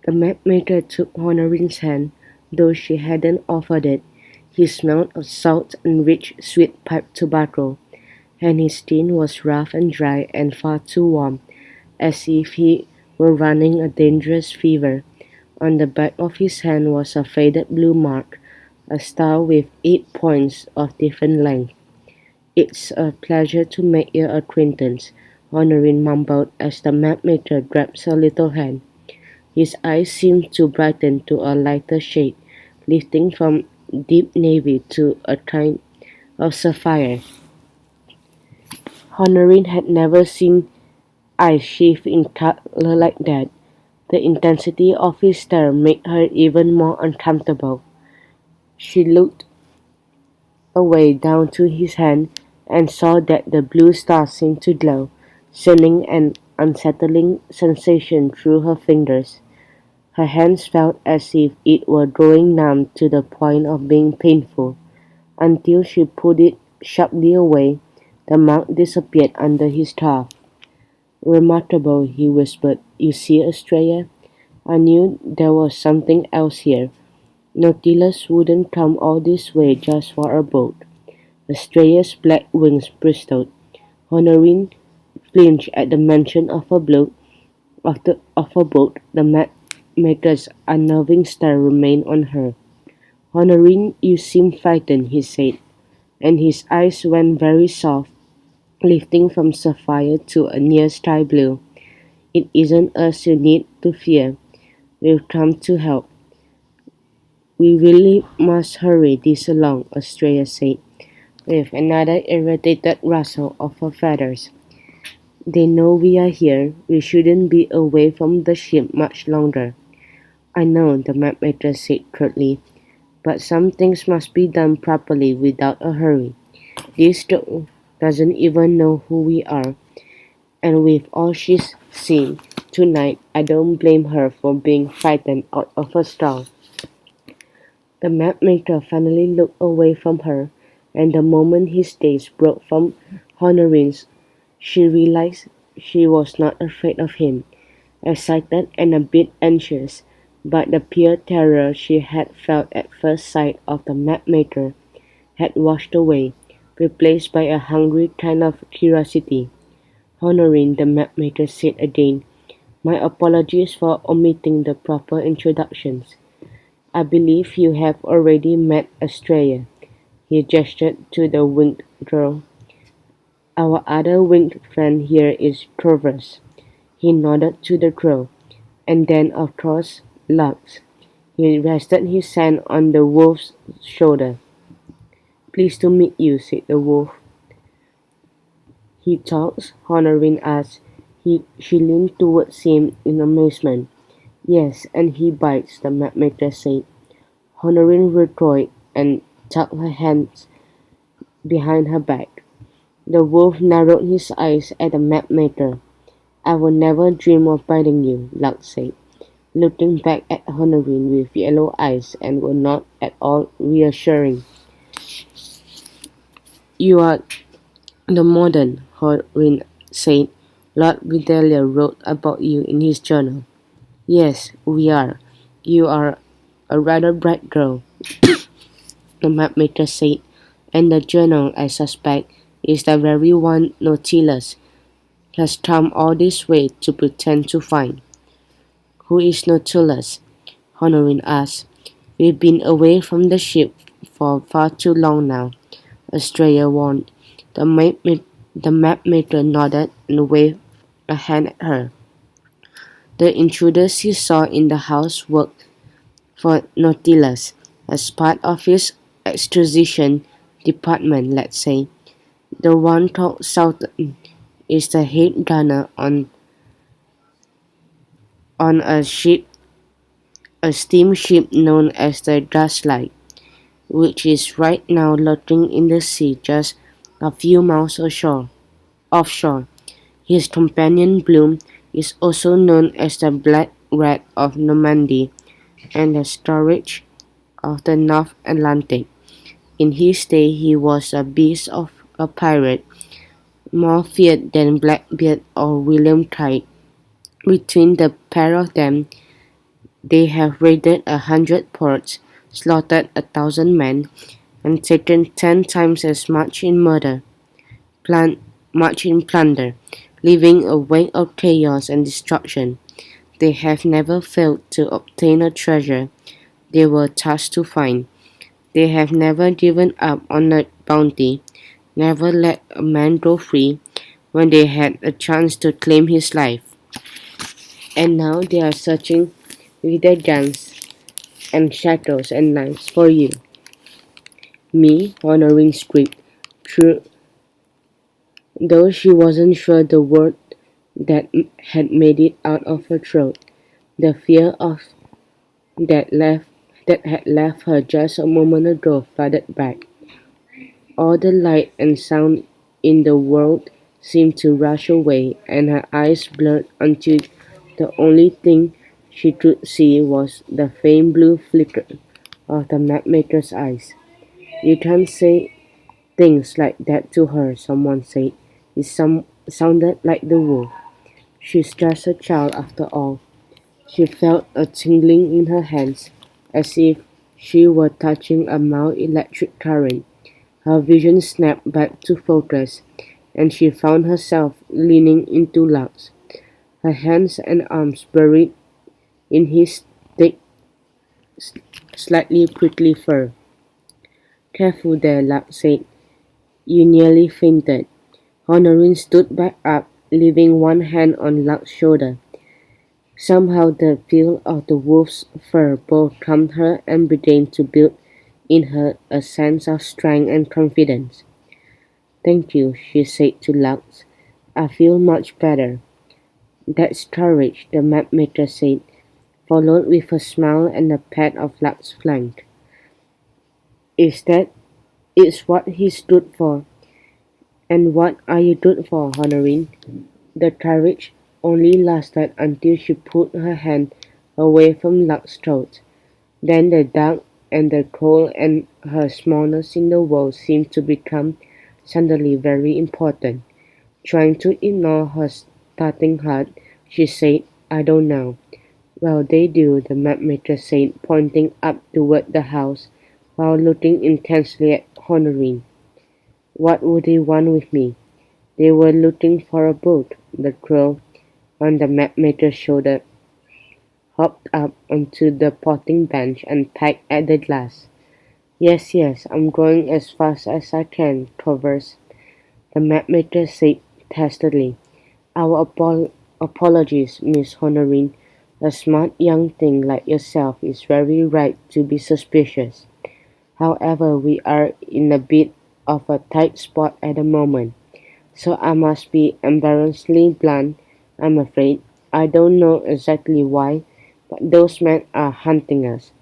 The mapmaker took Honorin's hand, though she hadn't offered it. He smelled of salt and rich, sweet pipe tobacco, and his skin was rough and dry and far too warm, as if he were running a dangerous fever. On the back of his hand was a faded blue mark, a star with 8 points of different length. "It's a pleasure to make your acquaintance," Honorine mumbled as the mapmaker grabbed her little hand. His eyes seemed to brighten to a lighter shade, lifting from deep navy to a kind of sapphire. Honorine had never seen eyes shift in color like that. The intensity of his stare made her even more uncomfortable. She looked away down to his hand and saw that the blue star seemed to glow, sending an unsettling sensation through her fingers. Her hands felt as if it were growing numb to the point of being painful. Until she pulled it sharply away, the mark disappeared under his thumb. "Remarkable," he whispered. "You see, Australia? I knew there was something else here. Nautilus wouldn't come all this way just for a boat." Australia's black wings bristled. Honorine flinched at the mention of a boat. The mapmaker's unnerving stare remained on her. "Honorine, you seem frightened," he said, and his eyes went very soft, lifting from sapphire to a near sky blue. "It isn't us you need to fear. We've come to help." "We really must hurry this along," Australia said, with another irritated rustle of her feathers. "They know we are here. We shouldn't be away from the ship much longer." "I know," the mapmaker said curtly, "but some things must be done properly without a hurry. This dog doesn't even know who we are, and with all she's seen tonight, I don't blame her for being frightened out of her skull." The mapmaker finally looked away from her, and the moment his gaze broke from Honorine's, she realized she was not afraid of him, excited and a bit anxious, but the pure terror she had felt at first sight of the mapmaker had washed away, replaced by a hungry kind of curiosity. "Honorine," the mapmaker said again, "my apologies for omitting the proper introductions. I believe you have already met Australia." He gestured to the winged girl. "Our other winged friend here is Corvus." He nodded to the crow. "And then, of course, Lux." He rested his hand on the wolf's shoulder. "Pleased to meet you," said the wolf. "He talks?" Honorine asked. She leaned towards him in amazement. "Yes, and he bites," the mapmaker said. Honorine recoiled and tucked her hands behind her back. The wolf narrowed his eyes at the mapmaker. "I would never dream of biting you," Lux said, looking back at Honorine with yellow eyes and were not at all reassuring. "You are the modern," Honorine said. "Lord Vidalia wrote about you in his journal." "Yes, we are. You are a rather bright girl," the mapmaker said, "and the journal, I suspect, is the very one Nautilus has come all this way to pretend to find." "Who is Nautilus?" Honorine asked. "We've been away from the ship for far too long now," Australia warned. The mapmaker nodded and waved a hand at her. "The intruders he saw in the house worked for Nautilus as part of his extradition department, let's say. The one called Sultan is the head gunner on a steamship known as the Gaslight, which is right now lurking in the sea just a few miles offshore. His companion Bloom is also known as the Black Rat of Normandy and the Scourge of the North Atlantic. In his day he was a beast of a pirate, more feared than Blackbeard or William Kite. Between the pair of them, They have raided 100 ports, slaughtered 1,000 men, and taken 10 times as much in plan, much in plunder, leaving a wake of chaos and destruction. They have never failed to obtain a treasure they were tasked to find. They have never given up on a bounty, never let a man go free when they had a chance to claim his life. And now they are searching with their guns and shackles and knives for you. Me, honoring script, through, though she wasn't sure the word that had made it out of her throat. The fear of that left that had left her just a moment ago flooded back. All the light and sound in the world seemed to rush away, and her eyes blurred until the only thing she could see was the faint blue flicker of the mapmaker's eyes. "You can't say things like that to her," someone said. It sounded like the wolf. "She's just a child after all." She felt a tingling in her hands, as if she were touching a mild electric current. Her vision snapped back to focus, and she found herself leaning into Lux, her hands and arms buried in his thick, slightly prickly fur. "Careful there," Lux said. "You nearly fainted." Honorine stood back up, leaving one hand on Lux's shoulder. Somehow the feel of the wolf's fur both calmed her and began to build in her a sense of strength and confidence. "Thank you," she said to Lux. "I feel much better." "That's courage," the mapmaker said, followed with a smile and a pat of Lux's flank. "Is that is what he stood for?" "And what are you good for, Honorine?" The courage only lasted until she pulled her hand away from Lux's throat. Then the dark and the cold and her smallness in the world seemed to become suddenly very important. Trying to ignore her starting heart, she said, "I don't know." "Well, they do," the mapmaker said, pointing up toward the house while looking intensely at Honorine. "What would they want with me?" "They were looking for a book." The crow on the mapmaker's shoulder hopped up onto the potting bench and pecked at the glass. "Yes, yes, I'm going as fast as I can, Covers," the mapmaker said testily. "Our apologies, Miss Honorine. A smart young thing like yourself is very right to be suspicious. However, we are in a bit of a tight spot at the moment, so I must be embarrassingly blunt, I'm afraid. I don't know exactly why, but those men are hunting us.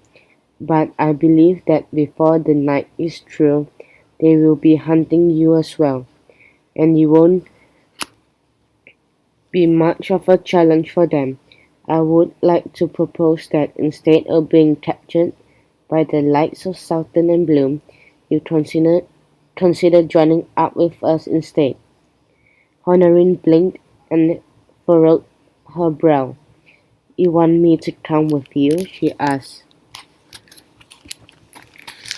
But I believe that before the night is through, they will be hunting you as well, and you won't be much of a challenge for them. I would like to propose that instead of being captured by the likes of Southern and Bloom, you consider joining up with us instead." Honorine blinked and furrowed her brow. "You want me to come with you?" she asked.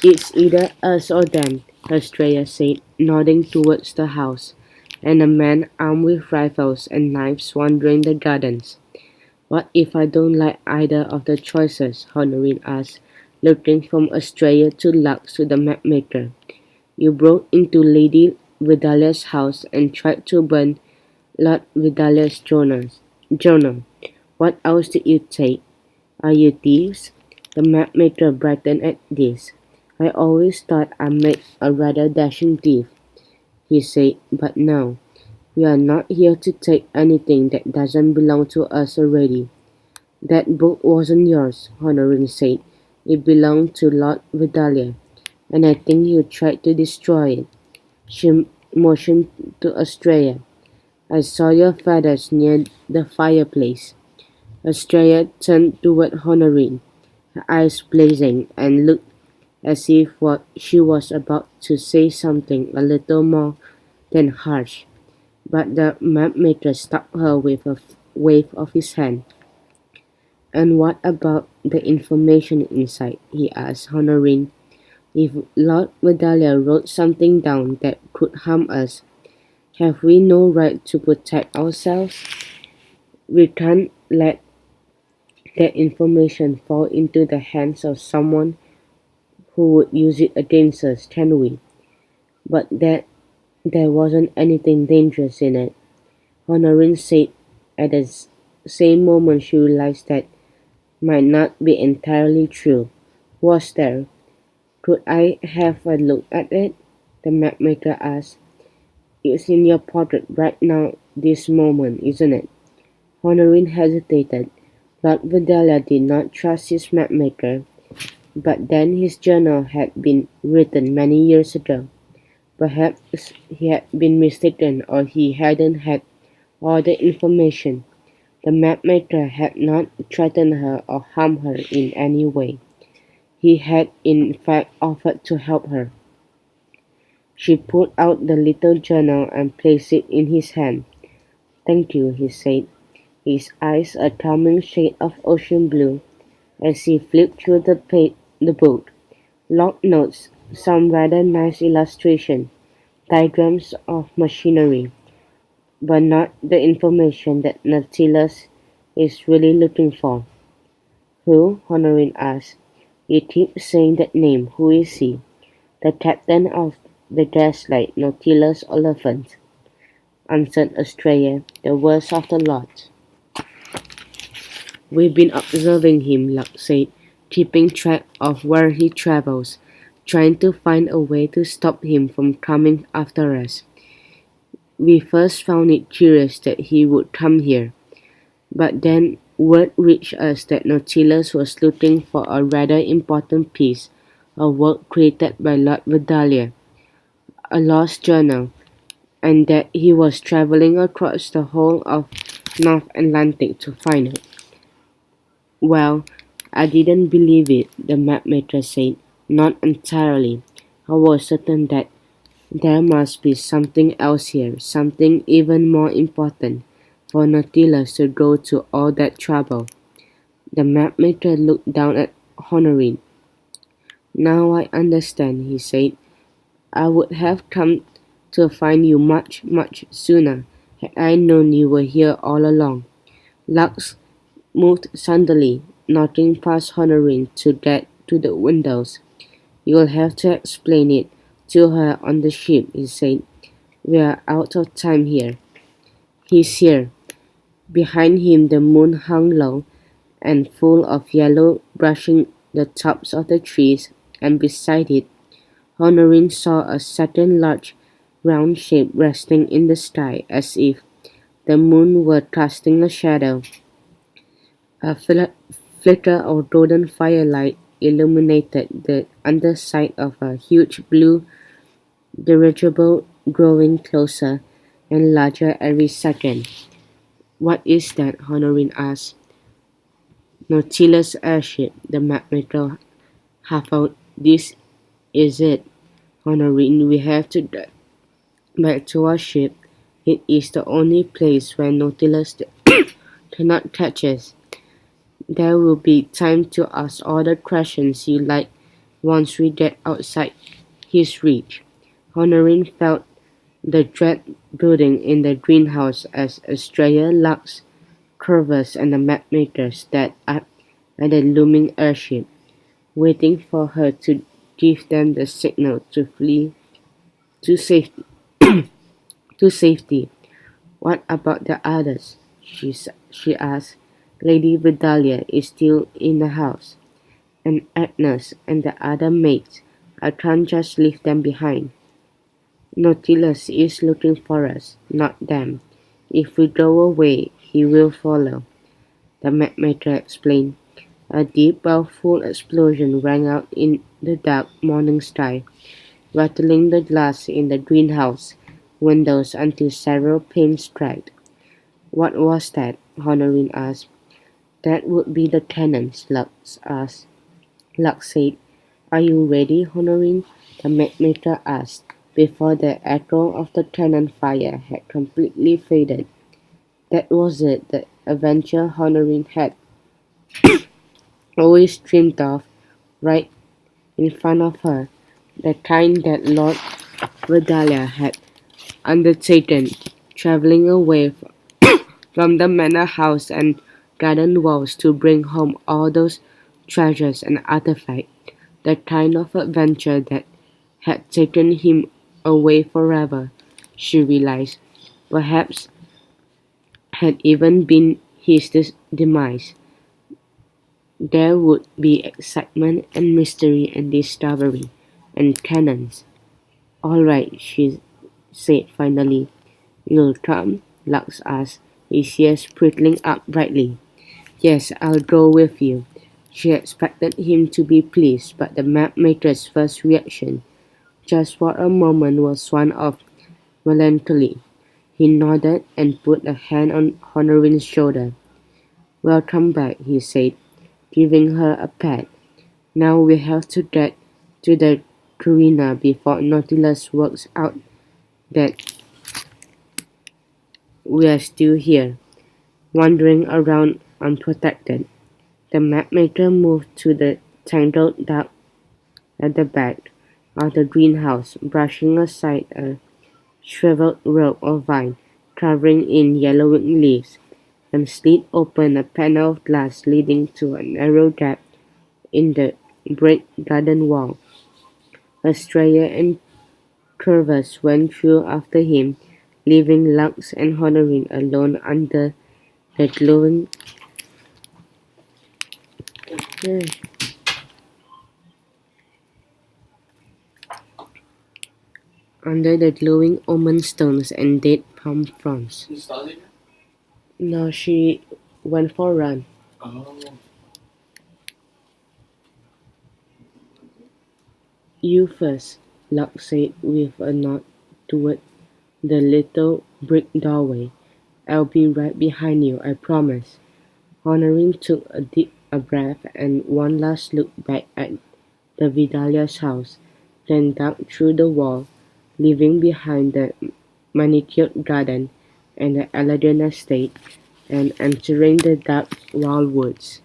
"It's either us or them," Estrella said, nodding towards the house, and a man armed with rifles and knives wandering the gardens. "What if I don't like either of the choices?" Honorine asked, looking from Estrella to Lux to the mapmaker. "You broke into Lady Vidalia's house and tried to burn Lord Vidalia's journal. What else did you take? Are you thieves?" The mapmaker brightened at this. "I always thought I made a rather dashing thief," he said, "but no. We are not here to take anything that doesn't belong to us already." "That book wasn't yours," Honorine said. "It belonged to Lord Vidalia, and I think you tried to destroy it." She motioned to Australia. "I saw your feathers near the fireplace." Australia turned toward Honorine, her eyes blazing, and looked as if what she was about to say something a little more than harsh. But the mapmaker stopped her with a wave of his hand. And what about the information inside? He asked, Honorin. If Lord Vidalia wrote something down that could harm us, have we no right to protect ourselves? We can't let that information fall into the hands of someone who would use it against us, can we? But there wasn't anything dangerous in it, Honorin said at the same moment she realized that might not be entirely true. Was there? Could I have a look at it? The mapmaker asked. It's in your portrait right now, this moment, isn't it? Honorin hesitated. Lord Vidalia did not trust his mapmaker, but then his journal had been written many years ago. Perhaps he had been mistaken or he hadn't had all the information. The mapmaker had not threatened her or harmed her in any way. He had in fact offered to help her. She pulled out the little journal and placed it in his hand. Thank you, he said, his eyes a calming shade of ocean blue as he flipped through the book. Log notes, some rather nice illustration, diagrams of machinery, but not the information that Nautilus is really looking for. Who? Honorin asked. You keep saying that name. Who is he? The captain of the Gaslight Nautilus Elephant, answered Australia, the worst of the lot. We've been observing him, Luck said, keeping track of where he travels, trying to find a way to stop him from coming after us. We first found it curious that he would come here, but then word reached us that Nautilus was looking for a rather important piece of work created by Lord Vidalia, a lost journal, and that he was traveling across the whole of North Atlantic to find it. Well, I didn't believe it, the mapmaker said. Not entirely. I was certain that there must be something else here, something even more important for Nautilus to go to all that trouble. The mapmaker looked down at Honorin. Now I understand, he said. I would have come to find you much, much sooner had I known you were here all along. Lux moved suddenly, nodding past Honorin to get to the windows. You'll have to explain it to her on the ship, he said. We're out of time here. He's here. Behind him the moon hung low and full of yellow, brushing the tops of the trees, and beside it, Honorin saw a certain large, round shape resting in the sky as if the moon were casting a shadow. A flicker of golden firelight illuminated the underside of a huge blue dirigible growing closer and larger every second. What is that? Honorin asked. Nautilus airship, the mapmaker huffed. This is it. Honorin, we have to get back to our ship. It is the only place where Nautilus cannot catch us. There will be time to ask all the questions you like once we get outside his reach. Honorin felt the dread building in the greenhouse as Australia, Lux, Curvers, and the mapmaker stared up at the looming airship, waiting for her to give them the signal to flee to safety. to safety. What about the others? She asked. Lady Vidalia is still in the house, and Agnes and the other maids. I can't just leave them behind. Nautilus is looking for us, not them. If we go away, he will follow, the mapmaker explained. A deep, powerful explosion rang out in the dark morning sky, rattling the glass in the greenhouse windows until several panes cracked. What was that? Honorin asked. That would be the cannons, Lux said. Are you ready, Honorin? The mapmaker asked, before the echo of the cannon fire had completely faded. That was it, the adventure Honorin had always trimmed off right in front of her, the kind that Lord Vidalia had undertaken, travelling away from the manor house and garden walls to bring home all those treasures and artifacts, the kind of adventure that had taken him away forever, she realized, perhaps had even been his demise. There would be excitement and mystery and discovery and cannons. "All right," she said finally. "You'll come?" Lux asked, his ears prickling up brightly. "Yes, I'll go with you." She expected him to be pleased, but the mapmaker's first reaction, just for a moment, was one of melancholy. He nodded and put a hand on Honorin's shoulder. "Welcome back," he said, giving her a pat. "Now we have to get to the Carina before Nautilus works out that we're still here, wandering around unprotected." The mapmaker moved to the tangled dark at the back of the greenhouse, brushing aside a shriveled rope of vine covering in yellowing leaves, and slid open a panel of glass leading to a narrow gap in the brick garden wall. Estrella and Curvus went through after him, leaving Lux and Honorin alone the glowing under the glowing almond stones and dead palm fronds. No, she went for a run. "You first," Lux said with a nod toward the little brick doorway. "I'll be right behind you, I promise." Honorin took a deep breath and one last look back at the Vidalia's house, then ducked through the wall, leaving behind the manicured garden and the elegant estate, and entering the dark wild woods.